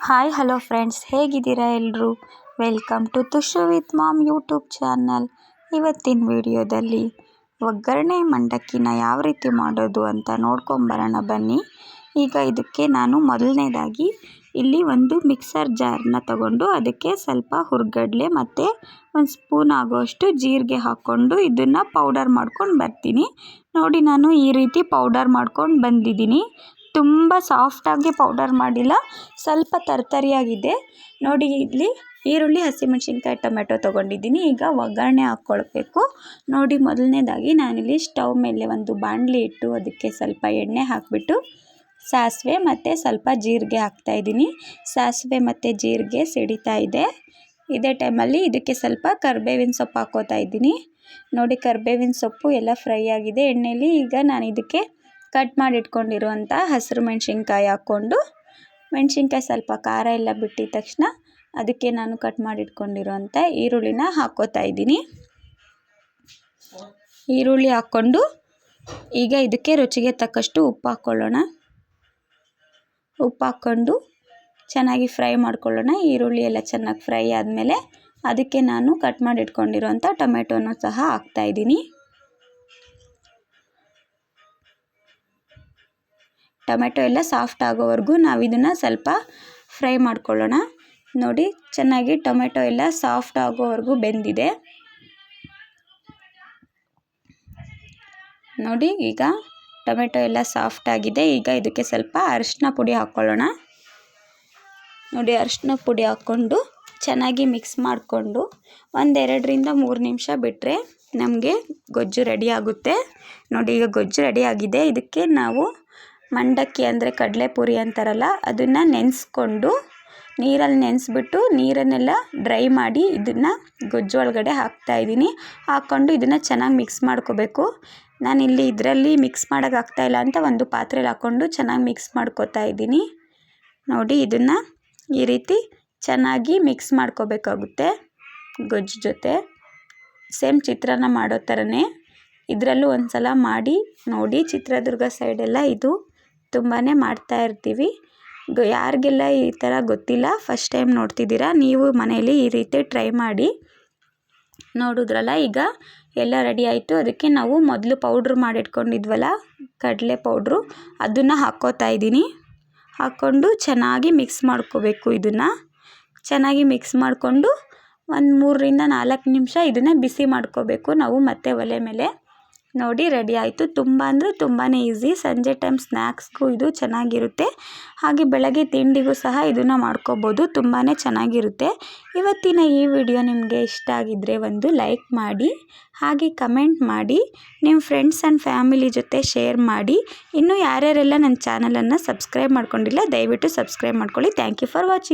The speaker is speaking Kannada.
ಹಾಯ್ ಹಲೋ ಫ್ರೆಂಡ್ಸ್, ಹೇಗಿದ್ದೀರಾ ಎಲ್ಲರೂ? Welcome to Tushu with mom YouTube channel. ಇವತ್ತಿನ ವಿಡಿಯೋದಲ್ಲಿ ಒಗ್ಗರಣೆ ಮಂಡಕ್ಕಿನ ಯಾವ ರೀತಿ ಮಾಡೋದು ಅಂತ ನೋಡ್ಕೊಂಬರೋಣ ಬನ್ನಿ. ಈಗ ಇದಕ್ಕೆ ನಾನು ಮೊದಲನೇದಾಗಿ ಇಲ್ಲಿ ಒಂದು ಮಿಕ್ಸರ್ ಜಾರನ್ನ ತಗೊಂಡು ಅದಕ್ಕೆ ಸ್ವಲ್ಪ ಹುರ್ಗಡ್ಲೆ ಮತ್ತು ಒಂದು ಸ್ಪೂನ್ ಆಗೋಷ್ಟು ಜೀರಿಗೆ ಹಾಕ್ಕೊಂಡು ಇದನ್ನು ಪೌಡರ್ ಮಾಡ್ಕೊಂಡು ಬರ್ತೀನಿ. ನೋಡಿ, ನಾನು ಈ ರೀತಿ ಪೌಡರ್ ಮಾಡ್ಕೊಂಡು ಬಂದಿದ್ದೀನಿ. ತುಂಬ ಸಾಫ್ಟಾಗಿ ಪೌಡರ್ ಮಾಡಿಲ್ಲ, ಸ್ವಲ್ಪ ತರ್ತರಿಯಾಗಿದೆ. ನೋಡಿ, ಇಲ್ಲಿ ಈರುಳ್ಳಿ, ಹಸಿಮೆಣಸಿನ್ಕಾಯಿ, ಟೊಮೆಟೊ ತೊಗೊಂಡಿದ್ದೀನಿ. ಈಗ ಒಗ್ಗರಣೆ ಹಾಕ್ಕೊಳ್ಬೇಕು. ನೋಡಿ, ಮೊದಲನೇದಾಗಿ ನಾನಿಲ್ಲಿ ಸ್ಟವ್ ಮೇಲೆ ಒಂದು ಬಾಣಲಿ ಇಟ್ಟು ಅದಕ್ಕೆ ಸ್ವಲ್ಪ ಎಣ್ಣೆ ಹಾಕಿಬಿಟ್ಟು ಸಾಸಿವೆ ಮತ್ತು ಸ್ವಲ್ಪ ಜೀರಿಗೆ ಹಾಕ್ತಾಯಿದ್ದೀನಿ. ಸಾಸಿವೆ ಮತ್ತು ಜೀರಿಗೆ ಸಿಡಿತಾ ಇದೆ. ಇದೇ ಟೈಮಲ್ಲಿ ಇದಕ್ಕೆ ಸ್ವಲ್ಪ ಕರಿಬೇವಿನ ಸೊಪ್ಪು ಹಾಕ್ಕೋತಾ ಇದ್ದೀನಿ. ನೋಡಿ, ಕರಿಬೇವಿನ ಸೊಪ್ಪು ಎಲ್ಲ ಫ್ರೈ ಆಗಿದೆ ಎಣ್ಣೆಯಲ್ಲಿ. ಈಗ ನಾನು ಇದಕ್ಕೆ ಕಟ್ ಮಾಡಿ ಇಟ್ಕೊಂಡಿರುವಂಥ ಹಸಿರು ಮೆಣಸಿನ್ಕಾಯಿ ಹಾಕ್ಕೊಂಡು, ಮೆಣಸಿನ್ಕಾಯಿ ಸ್ವಲ್ಪ ಖಾರ ಎಲ್ಲ ಬಿಟ್ಟಿದ ತಕ್ಷಣ ಅದಕ್ಕೆ ನಾನು ಕಟ್ ಮಾಡಿ ಇಟ್ಕೊಂಡಿರುವಂಥ ಈರುಳ್ಳಿನ ಹಾಕ್ಕೋತಾ ಇದ್ದೀನಿ. ಈರುಳ್ಳಿ ಹಾಕ್ಕೊಂಡು ಈಗ ಇದಕ್ಕೆ ರುಚಿಗೆ ತಕ್ಕಷ್ಟು ಉಪ್ಪು ಹಾಕ್ಕೊಳ್ಳೋಣ. ಉಪ್ಪು ಹಾಕ್ಕೊಂಡು ಚೆನ್ನಾಗಿ ಫ್ರೈ ಮಾಡ್ಕೊಳ್ಳೋಣ. ಈರುಳ್ಳಿ ಎಲ್ಲ ಚೆನ್ನಾಗಿ ಫ್ರೈ ಆದಮೇಲೆ ಅದಕ್ಕೆ ನಾನು ಕಟ್ ಮಾಡಿ ಇಟ್ಕೊಂಡಿರುವಂಥ ಟೊಮೆಟೊನೂ ಸಹ ಹಾಕ್ತಾಯಿದ್ದೀನಿ. ಟೊಮೆಟೊ ಎಲ್ಲ ಸಾಫ್ಟ್ ಆಗೋವರೆಗೂ ನಾವು ಇದನ್ನು ಸ್ವಲ್ಪ ಫ್ರೈ ಮಾಡ್ಕೊಳ್ಳೋಣ. ನೋಡಿ, ಚೆನ್ನಾಗಿ ಟೊಮೆಟೊ ಎಲ್ಲ ಸಾಫ್ಟ್ ಆಗೋವರೆಗೂ ಬೆಂದಿದೆ. ನೋಡಿ, ಈಗ ಟೊಮೆಟೊ ಎಲ್ಲ ಸಾಫ್ಟ್ ಆಗಿದೆ. ಈಗ ಇದಕ್ಕೆ ಸ್ವಲ್ಪ ಅರಿಶಿನ ಪುಡಿ ಹಾಕ್ಕೊಳ್ಳೋಣ. ನೋಡಿ, ಅರಿಶಿನ ಪುಡಿ ಹಾಕ್ಕೊಂಡು ಚೆನ್ನಾಗಿ ಮಿಕ್ಸ್ ಮಾಡಿಕೊಂಡು 1-2 ನಿಮಿಷ ಬಿಟ್ಟರೆ ನಮಗೆ ಗೊಜ್ಜು ರೆಡಿ ಆಗುತ್ತೆ. ನೋಡಿ, ಈಗ ಗೊಜ್ಜು ರೆಡಿ ಆಗಿದೆ. ಇದಕ್ಕೆ ನಾವು ಮಂಡಕ್ಕಿ ಅಂದರೆ ಕಡಲೆಪುರಿ ಅಂತಾರಲ್ಲ, ಅದನ್ನು ನೆನೆಸ್ಕೊಂಡು ನೀರಲ್ಲಿ ನೆನೆಸ್ಬಿಟ್ಟು ನೀರನ್ನೆಲ್ಲ ಡ್ರೈ ಮಾಡಿ ಇದನ್ನು ಗೊಜ್ಜು ಒಳಗಡೆ ಹಾಕ್ತಾಯಿದ್ದೀನಿ. ಹಾಕ್ಕೊಂಡು ಇದನ್ನು ಚೆನ್ನಾಗಿ ಮಿಕ್ಸ್ ಮಾಡ್ಕೋಬೇಕು. ನಾನಿಲ್ಲಿ ಇದರಲ್ಲಿ ಮಿಕ್ಸ್ ಮಾಡೋಕ್ಕಾಗ್ತಾಯಿಲ್ಲ ಅಂತ ಒಂದು ಪಾತ್ರೆಯಲ್ಲಿ ಹಾಕ್ಕೊಂಡು ಚೆನ್ನಾಗಿ ಮಿಕ್ಸ್ ಮಾಡ್ಕೋತಾ ಇದ್ದೀನಿ. ನೋಡಿ, ಇದನ್ನು ಈ ರೀತಿ ಚೆನ್ನಾಗಿ ಮಿಕ್ಸ್ ಮಾಡ್ಕೋಬೇಕಾಗುತ್ತೆ ಗೊಜ್ಜು ಜೊತೆ. ಸೇಮ್ ಚಿತ್ರಾನ್ನ ಮಾಡೋ ಥರನೇ ಇದರಲ್ಲೂ ಒಂದು ಸಲ ಮಾಡಿ ನೋಡಿ. ಚಿತ್ರದುರ್ಗ ಸೈಡೆಲ್ಲ ಇದು ತುಂಬಾ ಮಾಡ್ತಾ ಇರ್ತೀವಿ. ಯಾರಿಗೆಲ್ಲ ಈ ಥರ ಗೊತ್ತಿಲ್ಲ, ಫಸ್ಟ್ ಟೈಮ್ ನೋಡ್ತಿದ್ದೀರಾ, ನೀವು ಮನೆಯಲ್ಲಿ ಈ ರೀತಿ ಟ್ರೈ ಮಾಡಿ. ನೋಡಿದ್ರಲ್ಲ, ಈಗ ಎಲ್ಲ ರೆಡಿ ಆಯಿತು. ಅದಕ್ಕೆ ನಾವು ಮೊದಲು ಪೌಡ್ರ್ ಮಾಡಿಟ್ಕೊಂಡಿದ್ವಲ್ಲ ಕಡಲೆ ಪೌಡ್ರು, ಅದನ್ನು ಹಾಕ್ಕೋತಾ ಇದ್ದೀನಿ. ಹಾಕ್ಕೊಂಡು ಚೆನ್ನಾಗಿ ಮಿಕ್ಸ್ ಮಾಡ್ಕೋಬೇಕು. ಇದನ್ನು ಚೆನ್ನಾಗಿ ಮಿಕ್ಸ್ ಮಾಡಿಕೊಂಡು 3-4 ನಿಮಿಷ ಇದನ್ನು ಬಿಸಿ ಮಾಡ್ಕೋಬೇಕು ನಾವು ಮತ್ತೆ ಒಲೆ ಮೇಲೆ. ನೋಡಿ, ರೆಡಿ ಆಯಿತು. ತುಂಬ ಅಂದರೆ ತುಂಬಾ ಈಸಿ. ಸಂಜೆ ಟೈಮ್ ಸ್ನ್ಯಾಕ್ಸ್ಗೂ ಇದು ಚೆನ್ನಾಗಿರುತ್ತೆ. ಹಾಗೆ ಬೆಳಗ್ಗೆ ತಿಂಡಿಗೂ ಸಹ ಇದನ್ನು ಮಾಡ್ಕೋಬೋದು. ತುಂಬಾ ಚೆನ್ನಾಗಿರುತ್ತೆ. ಇವತ್ತಿನ ಈ ವಿಡಿಯೋ ನಿಮಗೆ ಇಷ್ಟ ಆಗಿದ್ದರೆ ಒಂದು ಲೈಕ್ ಮಾಡಿ, ಹಾಗೆ ಕಮೆಂಟ್ ಮಾಡಿ, ನಿಮ್ಮ ಫ್ರೆಂಡ್ಸ್ ಆ್ಯಂಡ್ ಫ್ಯಾಮಿಲಿ ಜೊತೆ ಶೇರ್ ಮಾಡಿ. ಇನ್ನೂ ಯಾರ್ಯಾರೆಲ್ಲ ನನ್ನ ಚಾನಲನ್ನು ಸಬ್ಸ್ಕ್ರೈಬ್ ಮಾಡ್ಕೊಂಡಿಲ್ಲ, ದಯವಿಟ್ಟು ಸಬ್ಸ್ಕ್ರೈಬ್ ಮಾಡ್ಕೊಳ್ಳಿ. Thank you for watching.